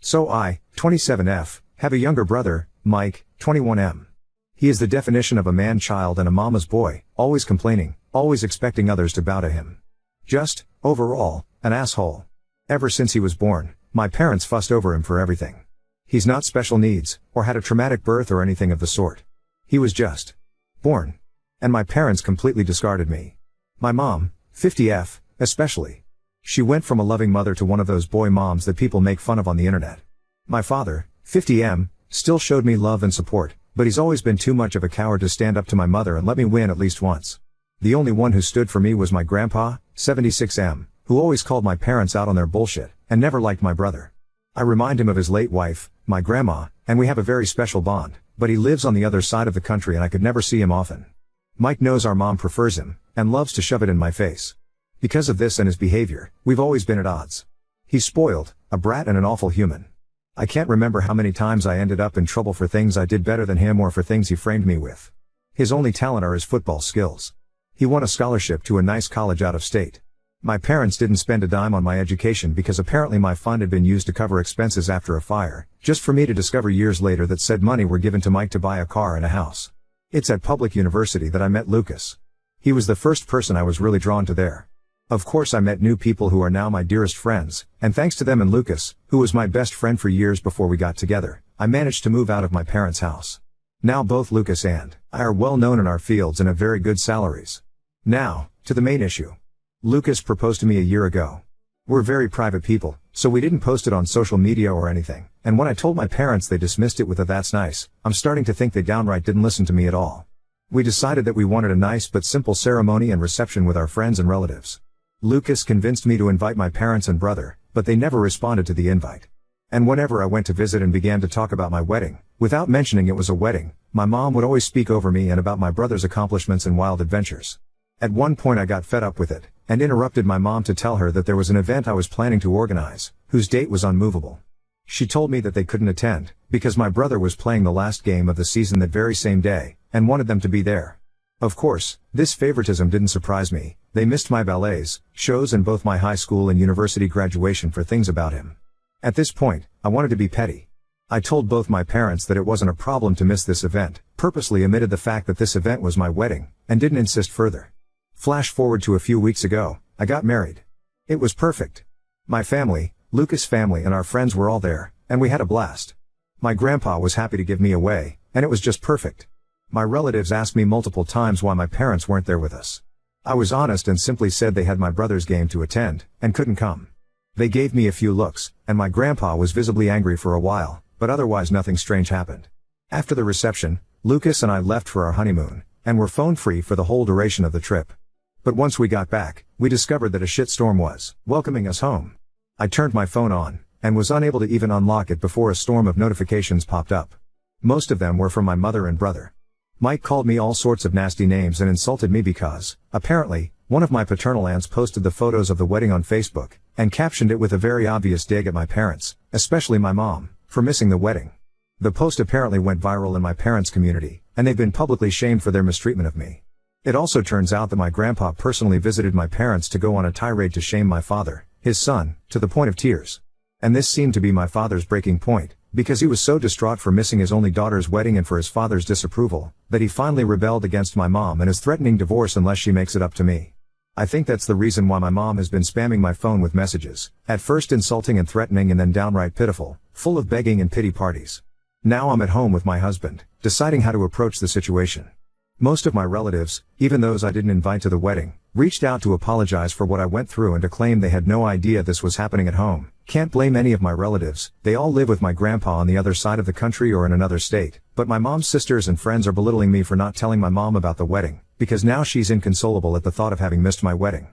So I, 27F, have a younger brother, Mike, 21M. He is the definition of a man-child and a mama's boy, always complaining, always expecting others to bow to him. Just, overall, an asshole. Ever since he was born, my parents fussed over him for everything. He's not special needs, or had a traumatic birth or anything of the sort. He was just born. And my parents completely discarded me. My mom, 50F, especially. She went from a loving mother to one of those boy moms that people make fun of on the internet. My father, 50M, still showed me love and support, but he's always been too much of a coward to stand up to my mother and let me win at least once. The only one who stood for me was my grandpa, 76M, who always called my parents out on their bullshit, and never liked my brother. I remind him of his late wife, my grandma, and we have a very special bond, but he lives on the other side of the country and I could never see him often. Mike knows our mom prefers him, and loves to shove it in my face. Because of this and his behavior, we've always been at odds. He's spoiled, a brat and an awful human. I can't remember how many times I ended up in trouble for things I did better than him or for things he framed me with. His only talent are his football skills. He won a scholarship to a nice college out of state. My parents didn't spend a dime on my education because apparently my fund had been used to cover expenses after a fire, just for me to discover years later that said money were given to Mike to buy a car and a house. It's at public university that I met Lucas. He was the first person I was really drawn to there. Of course I met new people who are now my dearest friends, and thanks to them and Lucas, who was my best friend for years before we got together, I managed to move out of my parents' house. Now both Lucas and I are well known in our fields and have very good salaries. Now, to the main issue. Lucas proposed to me a year ago. We're very private people, so we didn't post it on social media or anything, and when I told my parents they dismissed it with a "that's nice." I'm starting to think they downright didn't listen to me at all. We decided that we wanted a nice but simple ceremony and reception with our friends and relatives. Lucas convinced me to invite my parents and brother, but they never responded to the invite. And whenever I went to visit and began to talk about my wedding, without mentioning it was a wedding, my mom would always speak over me and about my brother's accomplishments and wild adventures. At one point I got fed up with it, and interrupted my mom to tell her that there was an event I was planning to organize, whose date was unmovable. She told me that they couldn't attend, because my brother was playing the last game of the season that very same day, and wanted them to be there. Of course, this favoritism didn't surprise me. They missed my ballets, shows and both my high school and university graduation for things about him. At this point, I wanted to be petty. I told both my parents that it wasn't a problem to miss this event, purposely omitted the fact that this event was my wedding, and didn't insist further. Flash forward to a few weeks ago, I got married. It was perfect. My family, Lucas' family and our friends were all there, and we had a blast. My grandpa was happy to give me away, and it was just perfect. My relatives asked me multiple times why my parents weren't there with us. I was honest and simply said they had my brother's game to attend, and couldn't come. They gave me a few looks, and my grandpa was visibly angry for a while, but otherwise nothing strange happened. After the reception, Lucas and I left for our honeymoon, and were phone-free for the whole duration of the trip. But once we got back, we discovered that a shitstorm was welcoming us home. I turned my phone on, and was unable to even unlock it before a storm of notifications popped up. Most of them were from my mother and brother. Mike called me all sorts of nasty names and insulted me because, apparently, one of my paternal aunts posted the photos of the wedding on Facebook, and captioned it with a very obvious dig at my parents, especially my mom, for missing the wedding. The post apparently went viral in my parents' community, and they've been publicly shamed for their mistreatment of me. It also turns out that my grandpa personally visited my parents to go on a tirade to shame my father, his son, to the point of tears. And this seemed to be my father's breaking point, because he was so distraught for missing his only daughter's wedding and for his father's disapproval, that he finally rebelled against my mom and is threatening divorce unless she makes it up to me. I think that's the reason why my mom has been spamming my phone with messages, at first insulting and threatening and then downright pitiful, full of begging and pity parties. Now I'm at home with my husband, deciding how to approach the situation. Most of my relatives, even those I didn't invite to the wedding, reached out to apologize for what I went through and to claim they had no idea this was happening at home. Can't blame any of my relatives, they all live with my grandpa on the other side of the country or in another state, but my mom's sisters and friends are belittling me for not telling my mom about the wedding, because now she's inconsolable at the thought of having missed my wedding.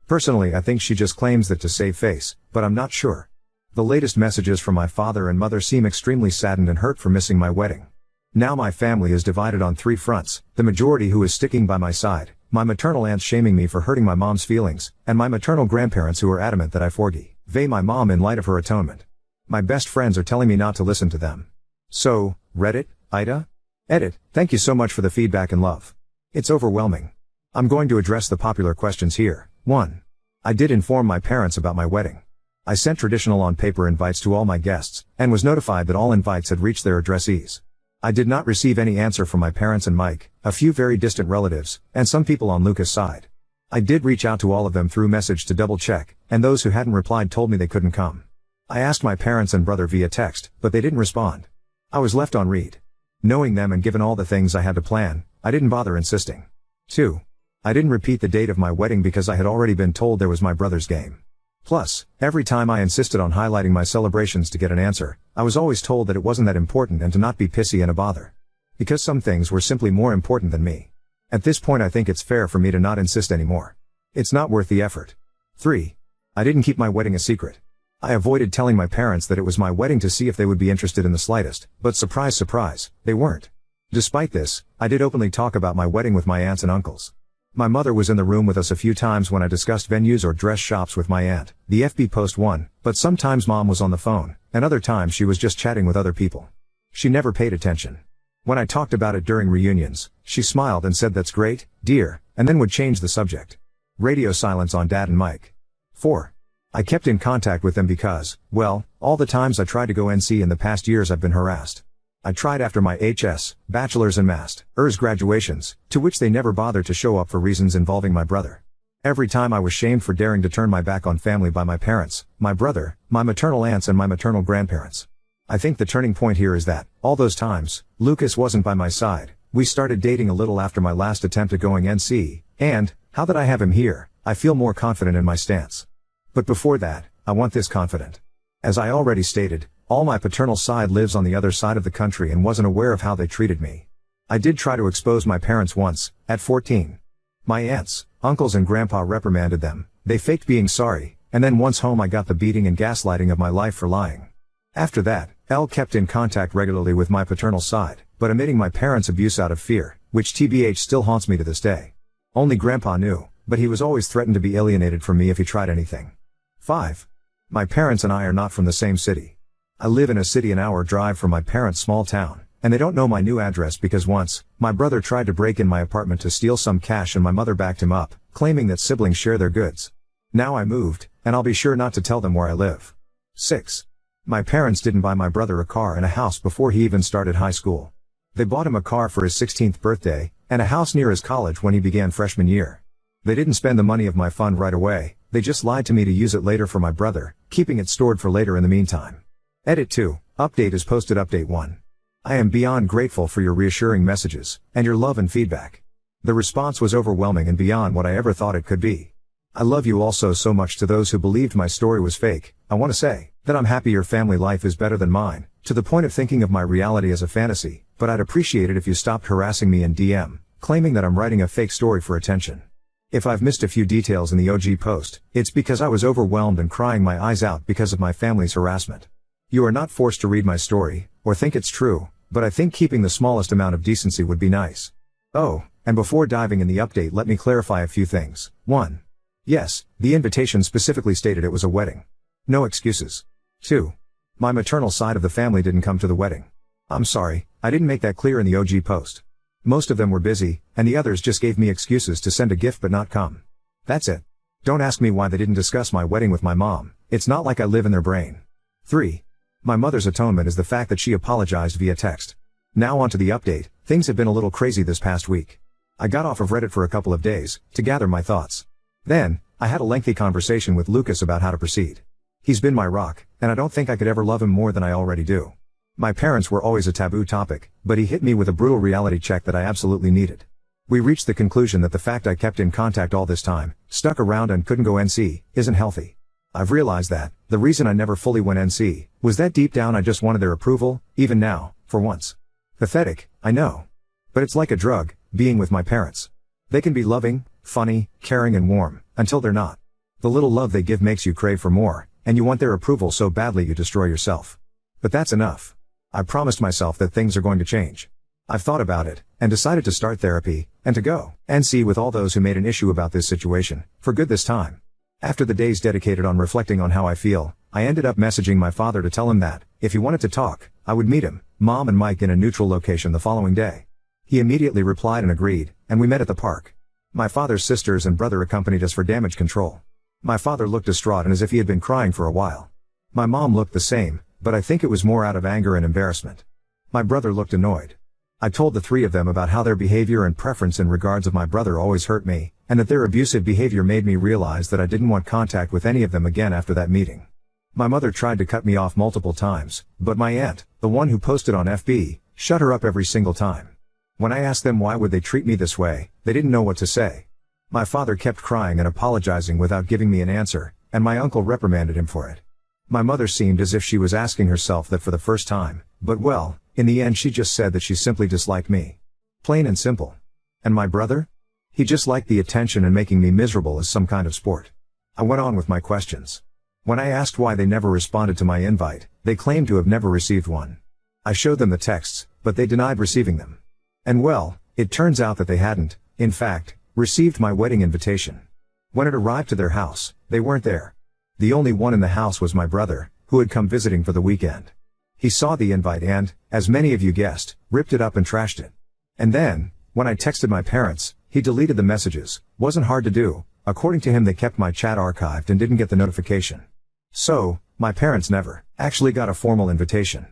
Personally, I think she just claims that to save face, but I'm not sure. The latest messages from my father and mother seem extremely saddened and hurt for missing my wedding. Now my family is divided on three fronts, the majority who is sticking by my side, my maternal aunts shaming me for hurting my mom's feelings, and my maternal grandparents who are adamant that I forgive my mom in light of her atonement. My best friends are telling me not to listen to them. So, Reddit, Ida? Edit, thank you so much for the feedback and love. It's overwhelming. I'm going to address the popular questions here. 1. I did inform my parents about my wedding. I sent traditional on-paper invites to all my guests, and was notified that all invites had reached their addressees. I did not receive any answer from my parents and Mike, a few very distant relatives, and some people on Lucas' side. I did reach out to all of them through message to double check, and those who hadn't replied told me they couldn't come. I asked my parents and brother via text, but they didn't respond. I was left on read. Knowing them and given all the things I had to plan, I didn't bother insisting. 2. I didn't repeat the date of my wedding because I had already been told there was my brother's game. Plus, every time I insisted on highlighting my celebrations to get an answer, I was always told that it wasn't that important and to not be pissy and a bother. Because some things were simply more important than me. At this point I think it's fair for me to not insist anymore. It's not worth the effort. 3. I didn't keep my wedding a secret. I avoided telling my parents that it was my wedding to see if they would be interested in the slightest, but surprise surprise, they weren't. Despite this, I did openly talk about my wedding with my aunts and uncles. My mother was in the room with us a few times when I discussed venues or dress shops with my aunt, the FB post one, but sometimes mom was on the phone, and other times she was just chatting with other people. She never paid attention. When I talked about it during reunions, she smiled and said that's great, dear, and then would change the subject. Radio silence on Dad and Mike. 4. I kept in contact with them because, well, all the times I tried to go NC in the past years I've been harassed. I tried after my HS, bachelor's and master's graduations, to which they never bothered to show up for reasons involving my brother. Every time I was shamed for daring to turn my back on family by my parents, my brother, my maternal aunts and my maternal grandparents. I think the turning point here is that, all those times, Lucas wasn't by my side. We started dating a little after my last attempt at going NC, and, now that I have him here, I feel more confident in my stance. But before that, I want this confident. As I already stated, all my paternal side lives on the other side of the country and wasn't aware of how they treated me. I did try to expose my parents once, at 14. My aunts, uncles and grandpa reprimanded them, they faked being sorry, and then once home I got the beating and gaslighting of my life for lying. After that, Elle kept in contact regularly with my paternal side, but omitting my parents' abuse out of fear, which TBH still haunts me to this day. Only grandpa knew, but he was always threatened to be alienated from me if he tried anything. 5. My parents and I are not from the same city. I live in a city an hour drive from my parents' small town, and they don't know my new address because once, my brother tried to break in my apartment to steal some cash and my mother backed him up, claiming that siblings share their goods. Now I moved, and I'll be sure not to tell them where I live. 6. My parents didn't buy my brother a car and a house before he even started high school. They bought him a car for his 16th birthday, and a house near his college when he began freshman year. They didn't spend the money of my fund right away, they just lied to me to use it later for my brother, keeping it stored for later in the meantime. Edit 2, update is posted update 1. I am beyond grateful for your reassuring messages, and your love and feedback. The response was overwhelming and beyond what I ever thought it could be. I love you also so much. To those who believed my story was fake, I want to say that I'm happy your family life is better than mine, to the point of thinking of my reality as a fantasy, but I'd appreciate it if you stopped harassing me in DM, claiming that I'm writing a fake story for attention. If I've missed a few details in the OG post, it's because I was overwhelmed and crying my eyes out because of my family's harassment. You are not forced to read my story, or think it's true, but I think keeping the smallest amount of decency would be nice. Oh, and before diving in the update let me clarify a few things. 1. Yes, the invitation specifically stated it was a wedding. No excuses. 2. My maternal side of the family didn't come to the wedding. I'm sorry, I didn't make that clear in the OG post. Most of them were busy, and the others just gave me excuses to send a gift but not come. That's it. Don't ask me why they didn't discuss my wedding with my mom, it's not like I live in their brain. 3. My mother's atonement is the fact that she apologized via text. Now on to the update. Things have been a little crazy this past week. I got off of Reddit for a couple of days, to gather my thoughts. Then, I had a lengthy conversation with Lucas about how to proceed. He's been my rock, and I don't think I could ever love him more than I already do. My parents were always a taboo topic, but he hit me with a brutal reality check that I absolutely needed. We reached the conclusion that the fact I kept in contact all this time, stuck around and couldn't go NC, isn't healthy. I've realized that, the reason I never fully went NC, was that deep down I just wanted their approval, even now, for once. Pathetic, I know. But it's like a drug, being with my parents. They can be loving, funny, caring and warm, until they're not. The little love they give makes you crave for more, and you want their approval so badly you destroy yourself. But that's enough. I promised myself that things are going to change. I've thought about it, and decided to start therapy, and to go NC with all those who made an issue about this situation, for good this time. After the days dedicated on reflecting on how I feel, I ended up messaging my father to tell him that, if he wanted to talk, I would meet him, Mom and Mike in a neutral location the following day. He immediately replied and agreed, and we met at the park. My father's sisters and brother accompanied us for damage control. My father looked distraught and as if he had been crying for a while. My mom looked the same, but I think it was more out of anger and embarrassment. My brother looked annoyed. I told the three of them about how their behavior and preference in regards of my brother always hurt me, and that their abusive behavior made me realize that I didn't want contact with any of them again after that meeting. My mother tried to cut me off multiple times, but my aunt, the one who posted on FB, shut her up every single time. When I asked them why would they treat me this way, they didn't know what to say. My father kept crying and apologizing without giving me an answer, and my uncle reprimanded him for it. My mother seemed as if she was asking herself that for the first time, but well, in the end she just said that she simply disliked me. Plain and simple. And my brother? He just liked the attention and making me miserable as some kind of sport. I went on with my questions. When I asked why they never responded to my invite, they claimed to have never received one. I showed them the texts, but they denied receiving them. And well, it turns out that they hadn't, in fact, received my wedding invitation. When it arrived to their house, they weren't there. The only one in the house was my brother, who had come visiting for the weekend. He saw the invite and, as many of you guessed, ripped it up and trashed it. And then, when I texted my parents, he deleted the messages. Wasn't hard to do. According to him, they kept my chat archived and didn't get the notification. So, my parents never actually got a formal invitation.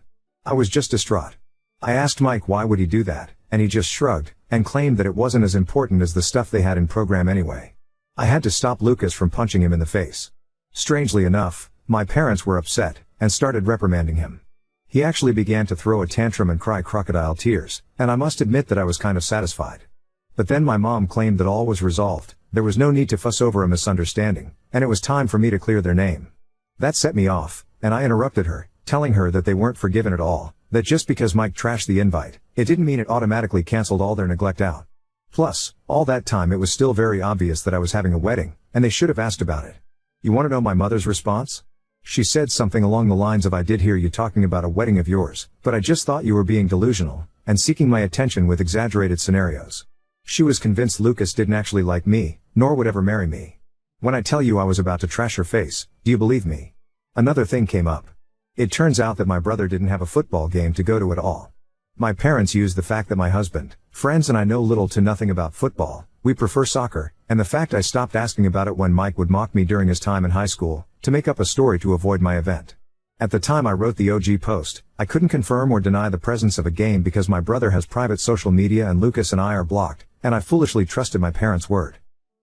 I was just distraught. I asked Mike why would he do that, and he just shrugged, and claimed that it wasn't as important as the stuff they had in program anyway. I had to stop Lucas from punching him in the face. Strangely enough, my parents were upset, and started reprimanding him. He actually began to throw a tantrum and cry crocodile tears, and I must admit that I was kind of satisfied. But then my mom claimed that all was resolved, there was no need to fuss over a misunderstanding, and it was time for me to clear their name. That set me off, and I interrupted her, telling her that they weren't forgiven at all, that just because Mike trashed the invite, it didn't mean it automatically canceled all their neglect out. Plus, all that time it was still very obvious that I was having a wedding, and they should have asked about it. You want to know my mother's response? She said something along the lines of I did hear you talking about a wedding of yours, but I just thought you were being delusional, and seeking my attention with exaggerated scenarios. She was convinced Lucas didn't actually like me, nor would ever marry me. When I tell you I was about to trash her face, do you believe me? Another thing came up. It turns out that my brother didn't have a football game to go to at all. My parents used the fact that my husband, friends and I know little to nothing about football, we prefer soccer, and the fact I stopped asking about it when Mike would mock me during his time in high school, to make up a story to avoid my event. At the time I wrote the OG post, I couldn't confirm or deny the presence of a game because my brother has private social media and Lucas and I are blocked, and I foolishly trusted my parents' word.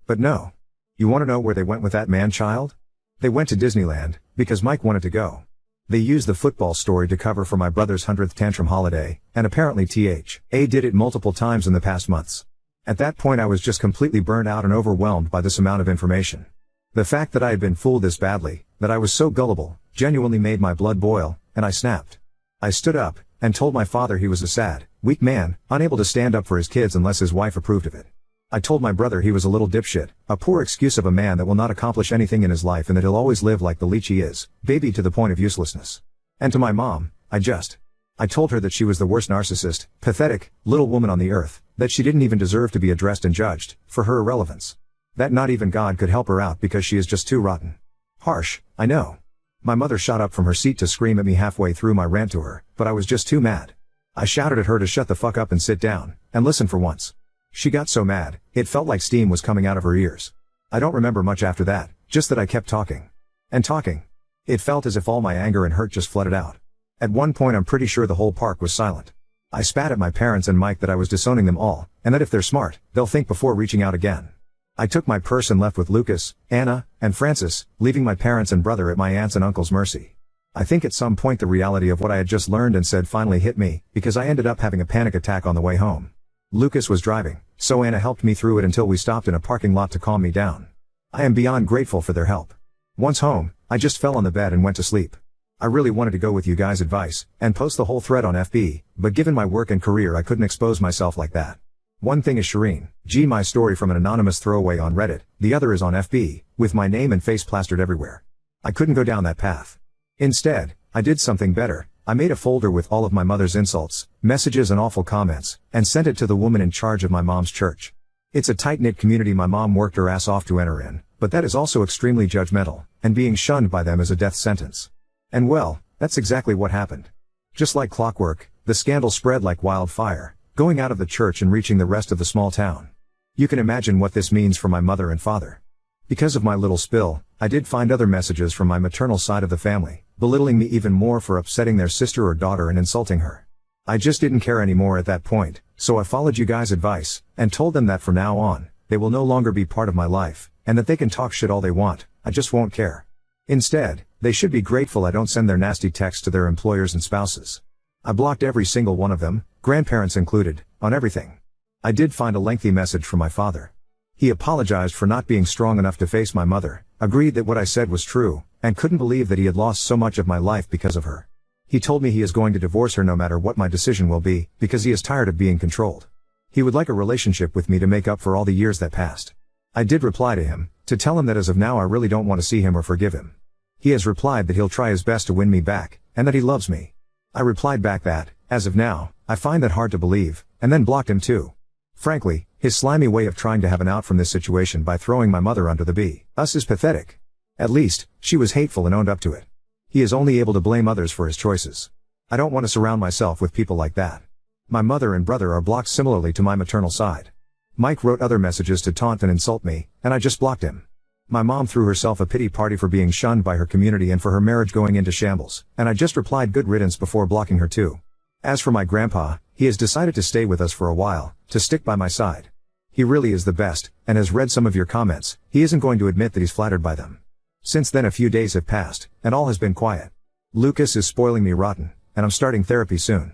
But no. You want to know where they went with that man-child? They went to Disneyland, because Mike wanted to go. They used the football story to cover for my brother's 100th tantrum holiday, and apparently THA did it multiple times in the past months. At that point I was just completely burned out and overwhelmed by this amount of information. The fact that I had been fooled this badly, that I was so gullible, genuinely made my blood boil, and I snapped. I stood up, and told my father he was a sad, weak man, unable to stand up for his kids unless his wife approved of it. I told my brother he was a little dipshit, a poor excuse of a man that will not accomplish anything in his life and that he'll always live like the leech he is, baby to the point of uselessness. And to my mom, I told her that she was the worst narcissist, pathetic, little woman on the earth, that she didn't even deserve to be addressed and judged, for her irrelevance. That not even God could help her out because she is just too rotten. Harsh, I know. My mother shot up from her seat to scream at me halfway through my rant to her, but I was just too mad. I shouted at her to shut the fuck up and sit down, and listen for once. She got so mad, it felt like steam was coming out of her ears. I don't remember much after that, just that I kept talking. And talking. It felt as if all my anger and hurt just flooded out. At one point I'm pretty sure the whole park was silent. I spat at my parents and Mike that I was disowning them all, and that if they're smart, they'll think before reaching out again. I took my purse and left with Lucas, Anna, and Francis, leaving my parents and brother at my aunt's and uncle's mercy. I think at some point the reality of what I had just learned and said finally hit me, because I ended up having a panic attack on the way home. Lucas was driving, so Anna helped me through it until we stopped in a parking lot to calm me down. I am beyond grateful for their help. Once home, I just fell on the bed and went to sleep. I really wanted to go with you guys' advice, and post the whole thread on FB, but given my work and career I couldn't expose myself like that. One thing is Shireen G. my story from an anonymous throwaway on Reddit, the other is on FB, with my name and face plastered everywhere. I couldn't go down that path. Instead, I did something better. I made a folder with all of my mother's insults, messages and awful comments, and sent it to the woman in charge of my mom's church. It's a tight-knit community my mom worked her ass off to enter in, but that is also extremely judgmental, and being shunned by them is a death sentence. And well, that's exactly what happened. Just like clockwork, the scandal spread like wildfire, going out of the church and reaching the rest of the small town. You can imagine what this means for my mother and father. Because of my little spill, I did find other messages from my maternal side of the family, belittling me even more for upsetting their sister or daughter and insulting her. I just didn't care anymore at that point, so I followed you guys' advice, and told them that from now on, they will no longer be part of my life, and that they can talk shit all they want, I just won't care. Instead, they should be grateful I don't send their nasty texts to their employers and spouses. I blocked every single one of them, grandparents included, on everything. I did find a lengthy message from my father. He apologized for not being strong enough to face my mother, agreed that what I said was true, and couldn't believe that he had lost so much of my life because of her. He told me he is going to divorce her no matter what my decision will be, because he is tired of being controlled. He would like a relationship with me to make up for all the years that passed. I did reply to him, to tell him that as of now I really don't want to see him or forgive him. He has replied that he'll try his best to win me back, and that he loves me. I replied back that, as of now, I find that hard to believe, and then blocked him too. Frankly, his slimy way of trying to have an out from this situation by throwing my mother under the bus is pathetic. At least, she was hateful and owned up to it. He is only able to blame others for his choices. I don't want to surround myself with people like that. My mother and brother are blocked similarly to my maternal side. Mike wrote other messages to taunt and insult me, and I just blocked him. My mom threw herself a pity party for being shunned by her community and for her marriage going into shambles, and I just replied good riddance before blocking her too. As for my grandpa, he has decided to stay with us for a while, to stick by my side. He really is the best, and has read some of your comments. He isn't going to admit that he's flattered by them. Since then a few days have passed, and all has been quiet. Lucas is spoiling me rotten, and I'm starting therapy soon.